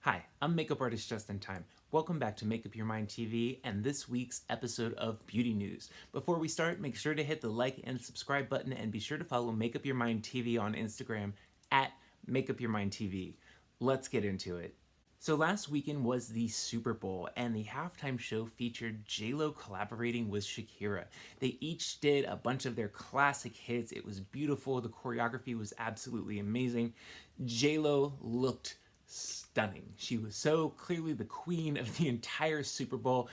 Hi, I'm makeup artist Justin Tyme. Welcome back to Make Up Your Mind TV and this week's episode of Beauty News. Before we start, make sure to hit the like and subscribe button and be sure to follow Make Up Your Mind TV on Instagram at Make Up Your Mind TV. Let's get into it. So last weekend was the Super Bowl, and the halftime show featured J-Lo collaborating with Shakira. They each did a bunch of their classic hits. It was beautiful. The choreography was absolutely amazing. J-Lo looked stunning. She was so clearly the queen of the entire Super Bowl.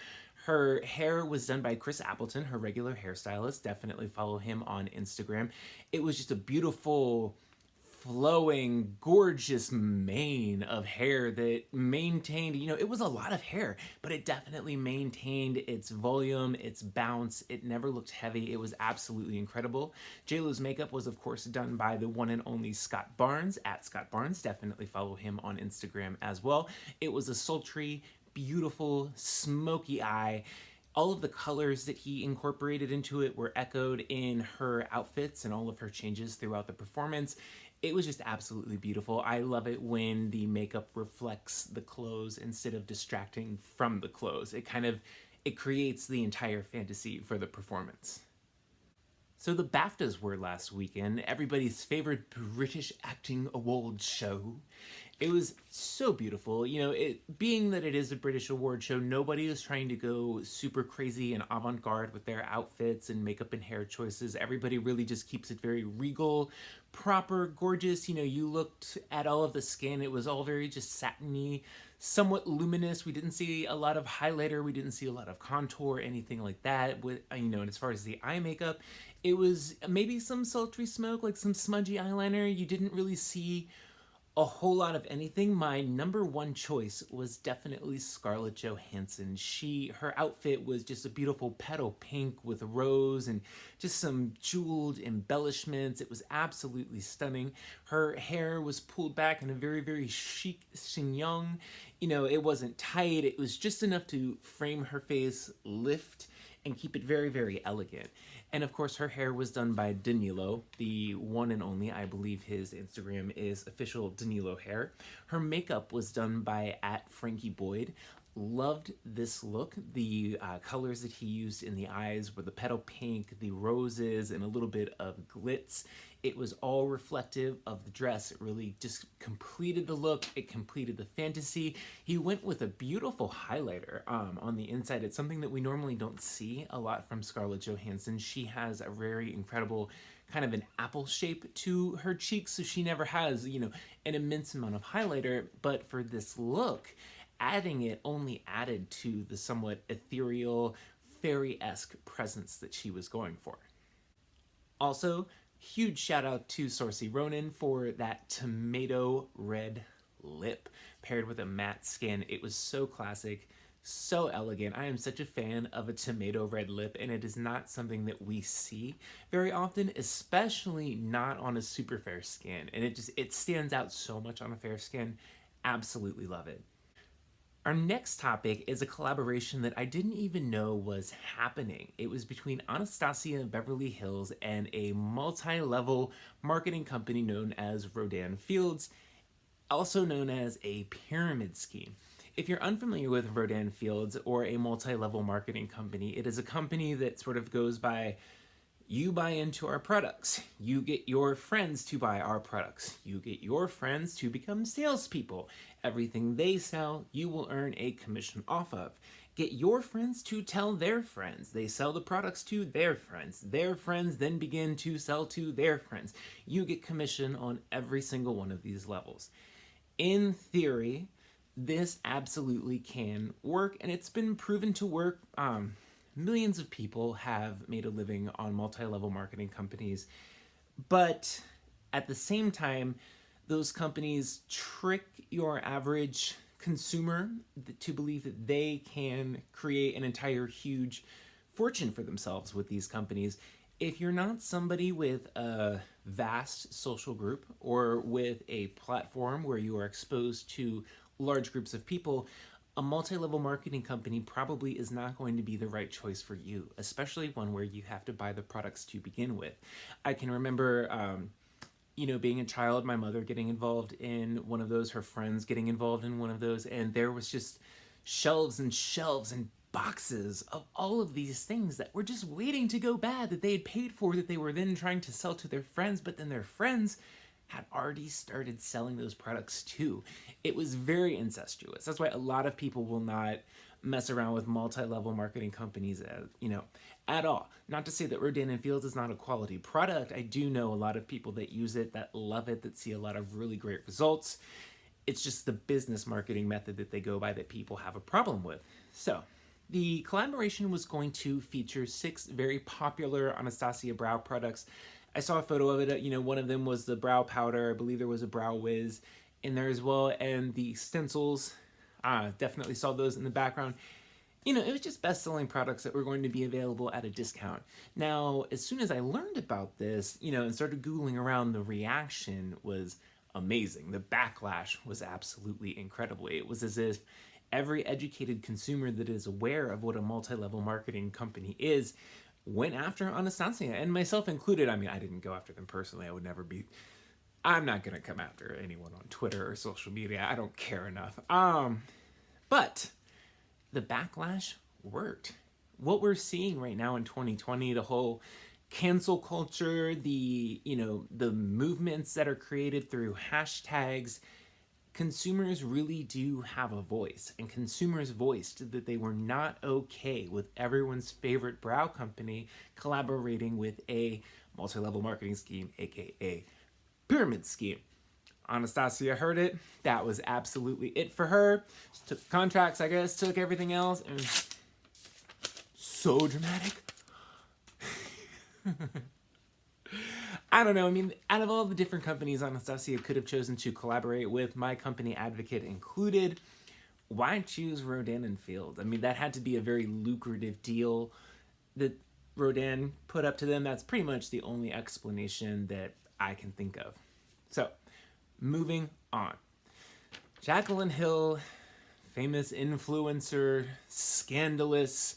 Her hair was done by Chris Appleton, her regular hairstylist. Definitely follow him on Instagram. It was just a beautiful, flowing, gorgeous mane of hair that maintained, it was a lot of hair, but it definitely maintained its volume, its bounce. It never looked heavy. It was absolutely incredible. JLo's makeup was, of course, done by the one and only Scott Barnes, at Scott Barnes. Definitely follow him on Instagram as well. It was a sultry, beautiful, smoky eye. All of the colors that he incorporated into it were echoed in her outfits and all of her changes throughout the performance. It was just absolutely beautiful. I love it when the makeup reflects the clothes instead of distracting from the clothes. It creates the entire fantasy for the performance. So the BAFTAs were last weekend, everybody's favorite British acting award show. It was so beautiful. It being that it is a British award show, nobody is trying to go super crazy and avant-garde with their outfits and makeup and hair choices. Everybody really just keeps it very regal, proper, gorgeous. You looked at all of the skin, it was all very just satiny, somewhat luminous. We didn't see a lot of highlighter, we didn't see a lot of contour, anything like that. And as far as the eye makeup, it was maybe some sultry smoke, like some smudgy eyeliner. You didn't really see a whole lot of anything. My number one choice was definitely Scarlett Johansson. Her outfit was just a beautiful petal pink with rose and just some jeweled embellishments. It was absolutely stunning. Her hair was pulled back in a very, very chic chignon. It wasn't tight. It was just enough to frame her face, lift, and keep it very, very elegant. And of course, her hair was done by Danilo, the one and only. I believe his Instagram is official Danilo hair. Her makeup was done by at Frankie Boyd. Loved this look. The colors that he used in the eyes were the petal pink, the roses, and a little bit of glitz. It was all reflective of the dress. It really just completed the look. It completed the fantasy. He went with a beautiful highlighter on the inside. It's something that we normally don't see a lot from Scarlett Johansson. She has a very incredible kind of an apple shape to her cheeks, so she never has, an immense amount of highlighter. But for this look, adding it only added to the somewhat ethereal, fairy-esque presence that she was going for. Also, huge shout out to Saoirse Ronan for that tomato red lip paired with a matte skin. It was so classic, so elegant. I am such a fan of a tomato red lip, and it is not something that we see very often, especially not on a super fair skin. And it stands out so much on a fair skin. Absolutely love it. Our next topic is a collaboration that I didn't even know was happening. It was between Anastasia Beverly Hills and a multi-level marketing company known as Rodan Fields, also known as a pyramid scheme. If you're unfamiliar with Rodan Fields or a multi-level marketing company, it is a company that sort of goes by: you buy into our products, you get your friends to buy our products, you get your friends to become salespeople. Everything they sell, you will earn a commission off of. Get your friends to tell their friends. They sell the products to their friends. Their friends then begin to sell to their friends. You get commission on every single one of these levels. In theory, this absolutely can work, and it's been proven to work. Millions of people have made a living on multi-level marketing companies, but at the same time, those companies trick your average consumer to believe that they can create an entire huge fortune for themselves with these companies. If you're not somebody with a vast social group or with a platform where you are exposed to large groups of people, a multi-level marketing company probably is not going to be the right choice for you, especially one where you have to buy the products to begin with. I can remember being a child, my mother getting involved in one of those, her friends getting involved in one of those, and there was just shelves and shelves and boxes of all of these things that were just waiting to go bad, that they had paid for, that they were then trying to sell to their friends, but then their friends had already started selling those products too. It was very incestuous. That's why a lot of people will not mess around with multi-level marketing companies, at all. Not to say that Rodan & Fields is not a quality product. I do know a lot of people that use it, that love it, that see a lot of really great results. It's just the business marketing method that they go by that people have a problem with. So the collaboration was going to feature 6 very popular Anastasia brow products. I saw a photo of it. One of them was the brow powder. I believe there was a brow whiz in there as well. And the stencils, definitely saw those in the background. It was just best-selling products that were going to be available at a discount. Now, as soon as I learned about this, and started Googling around, the reaction was amazing. The backlash was absolutely incredible. It was as if every educated consumer that is aware of what a multi-level marketing company is went after Anastasia, and myself included. I mean, I didn't go after them personally. I'm not going to come after anyone on Twitter or social media. I don't care enough. But the backlash worked. What we're seeing right now in 2020, the whole cancel culture, the movements that are created through hashtags, consumers really do have a voice, and consumers voiced that they were not okay with everyone's favorite brow company collaborating with a multi-level marketing scheme, aka pyramid scheme. Anastasia heard it. That was absolutely it for her. She took contracts, I guess, took everything else, and so dramatic. I don't know. I mean, out of all the different companies Anastasia could have chosen to collaborate with, my company Advocate included, why choose Rodan & Fields? I mean, that had to be a very lucrative deal that Rodan put up to them. That's pretty much the only explanation that I can think of. So, moving on. Jaclyn Hill, famous influencer, scandalous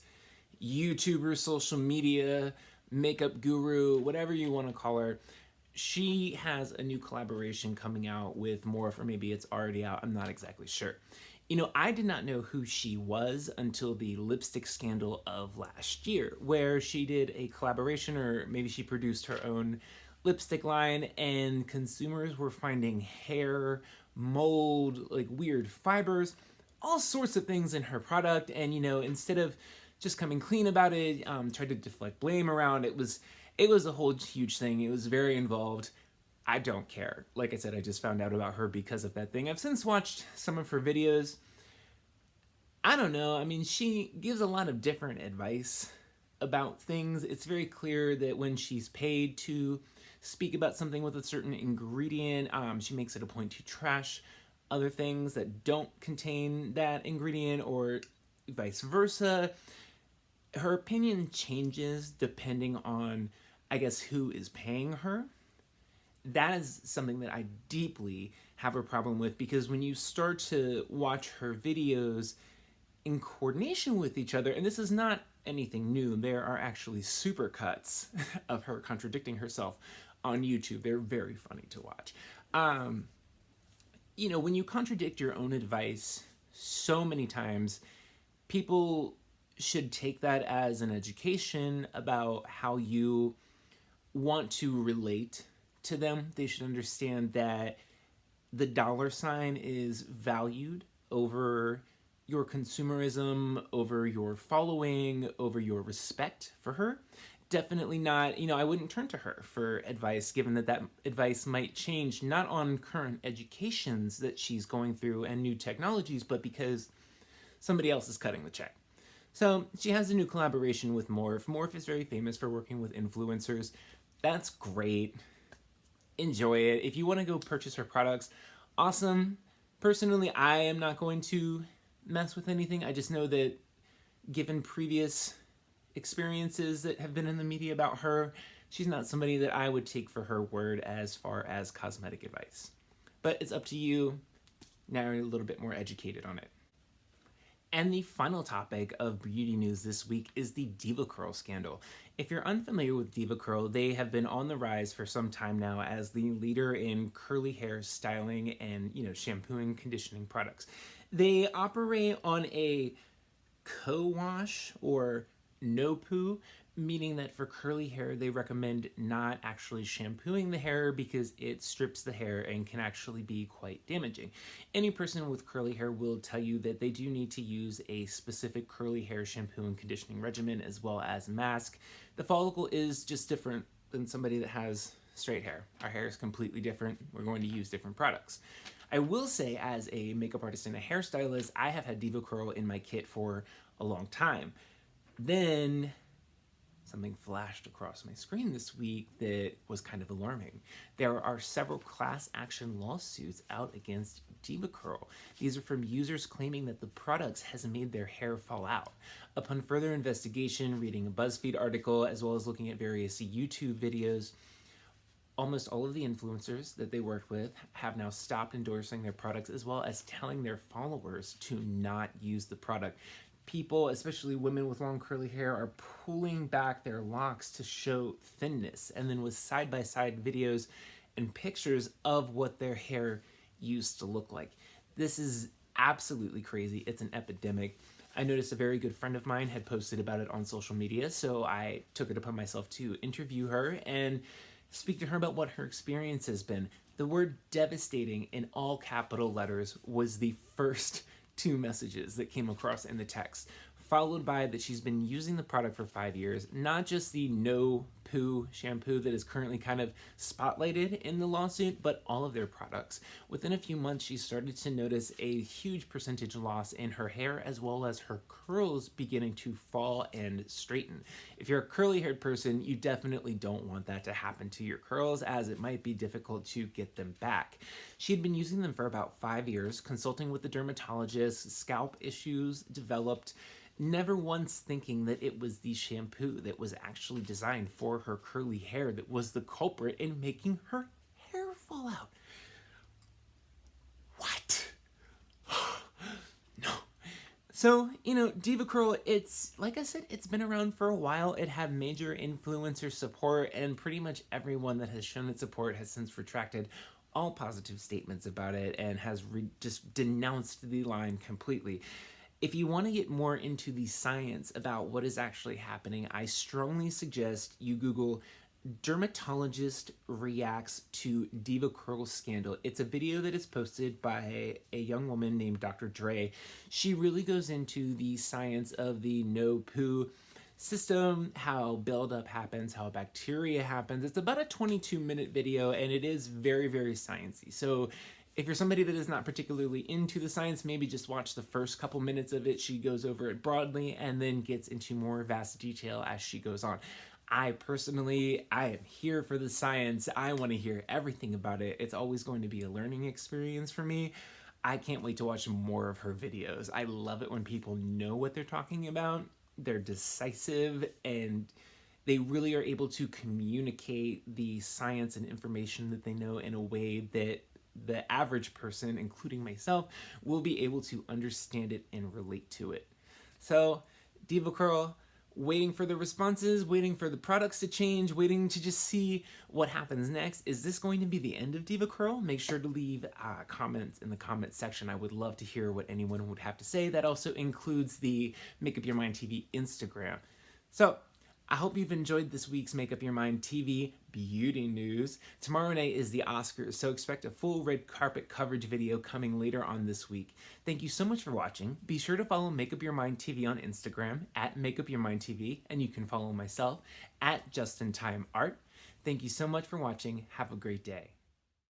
YouTuber, social media, makeup guru, whatever you want to call her. She has a new collaboration coming out with Morph, or maybe it's already out. I'm not exactly sure. I did not know who she was until the lipstick scandal of last year, where she did a collaboration, or maybe she produced her own lipstick line, and consumers were finding hair, mold, like weird fibers, all sorts of things in her product. And instead of just coming clean about it, tried to deflect blame around, it was a whole huge thing. It was very involved. I don't care. Like I said, I just found out about her because of that thing. I've since watched some of her videos. I don't know. I mean, she gives a lot of different advice about things. It's very clear that when she's paid to speak about something with a certain ingredient, she makes it a point to trash other things that don't contain that ingredient, or vice versa. Her opinion changes depending on, I guess, who is paying her. That is something that I deeply have a problem with, because when you start to watch her videos in coordination with each other, and this is not anything new, there are actually supercuts of her contradicting herself on YouTube. They're very funny to watch. When you contradict your own advice so many times, people should take that as an education about how you want to relate to them. They should understand that the dollar sign is valued over your consumerism, over your following, over your respect for her. Definitely not, I wouldn't turn to her for advice, given that advice might change, not on current educations that she's going through and new technologies, but because somebody else is cutting the check. So she has a new collaboration with Morph. Morph is very famous for working with influencers. That's great. Enjoy it. If you want to go purchase her products, awesome. Personally, I am not going to mess with anything. I just know that given previous experiences that have been in the media about her, she's not somebody that I would take for her word as far as cosmetic advice. But it's up to you. Now you're a little bit more educated on it. And the final topic of beauty news this week is the Diva Curl scandal. If you're unfamiliar with Diva Curl, they have been on the rise for some time now as the leader in curly hair styling and, shampooing, conditioning products. They operate on a co-wash or no poo, meaning that for curly hair they recommend not actually shampooing the hair because it strips the hair and can actually be quite damaging. Any person with curly hair will tell you that they do need to use a specific curly hair shampoo and conditioning regimen as well as mask. The follicle is just different than somebody that has straight hair. Our hair is completely different. We're going to use different products. I will say, as a makeup artist and a hairstylist, I have had Diva Curl in my kit for a long time. Then something flashed across my screen this week that was kind of alarming. There are several class action lawsuits out against Diva Curl. These are from users claiming that the products has made their hair fall out. Upon further investigation, reading a BuzzFeed article, as well as looking at various YouTube videos, almost all of the influencers that they worked with have now stopped endorsing their products, as well as telling their followers to not use the product. People, especially women with long curly hair, are pulling back their locks to show thinness, and then with side-by-side videos and pictures of what their hair used to look like. This is absolutely crazy. It's an epidemic. I noticed a very good friend of mine had posted about it on social media, so I took it upon myself to interview her and speak to her about what her experience has been. The word devastating in all capital letters was the first two messages that came across in the text, followed by that she's been using the product for 5 years, not just the no poo shampoo that is currently kind of spotlighted in the lawsuit, but all of their products. Within a few months, she started to notice a huge percentage loss in her hair, as well as her curls beginning to fall and straighten. If you're a curly haired person, you definitely don't want that to happen to your curls, as it might be difficult to get them back. She had been using them for about 5 years, consulting with the dermatologist, scalp issues developed, never once thinking that it was the shampoo that was actually designed for her curly hair that was the culprit in making her hair fall out. What? No. So, Diva Curl, it's, like I said, it's been around for a while. It had major influencer support, and pretty much everyone that has shown its support has since retracted all positive statements about it and has just denounced the line completely. If you want to get more into the science about what is actually happening, I strongly suggest you Google "dermatologist reacts to Diva Curl scandal." It's a video that is posted by a young woman named Dr. Dre. She really goes into the science of the no poo system, how buildup happens, how bacteria happens. It's about a 22-minute video, and it is very, very sciencey. So if you're somebody that is not particularly into the science, maybe just watch the first couple minutes of it. She goes over it broadly and then gets into more vast detail as she goes on. I am here for the science. I want to hear everything about it. It's always going to be a learning experience for me. I can't wait to watch more of her videos. I love it when people know what they're talking about. They're decisive, and they really are able to communicate the science and information that they know in a way that the average person, including myself, will be able to understand it and relate to it. So, Diva Curl, waiting for the responses, waiting for the products to change, waiting to just see what happens next. Is this going to be the end of Diva Curl? Make sure to leave comments in the comment section. I would love to hear what anyone would have to say. That also includes the Make Up Your Mind TV Instagram. So, I hope you've enjoyed this week's Make Up Your Mind TV beauty news. Tomorrow night is the Oscars, so expect a full red carpet coverage video coming later on this week. Thank you so much for watching. Be sure to follow Make Up Your Mind TV on Instagram at Make Up Your Mind TV, and you can follow myself at Justin Tyme Art. Thank you so much for watching. Have a great day.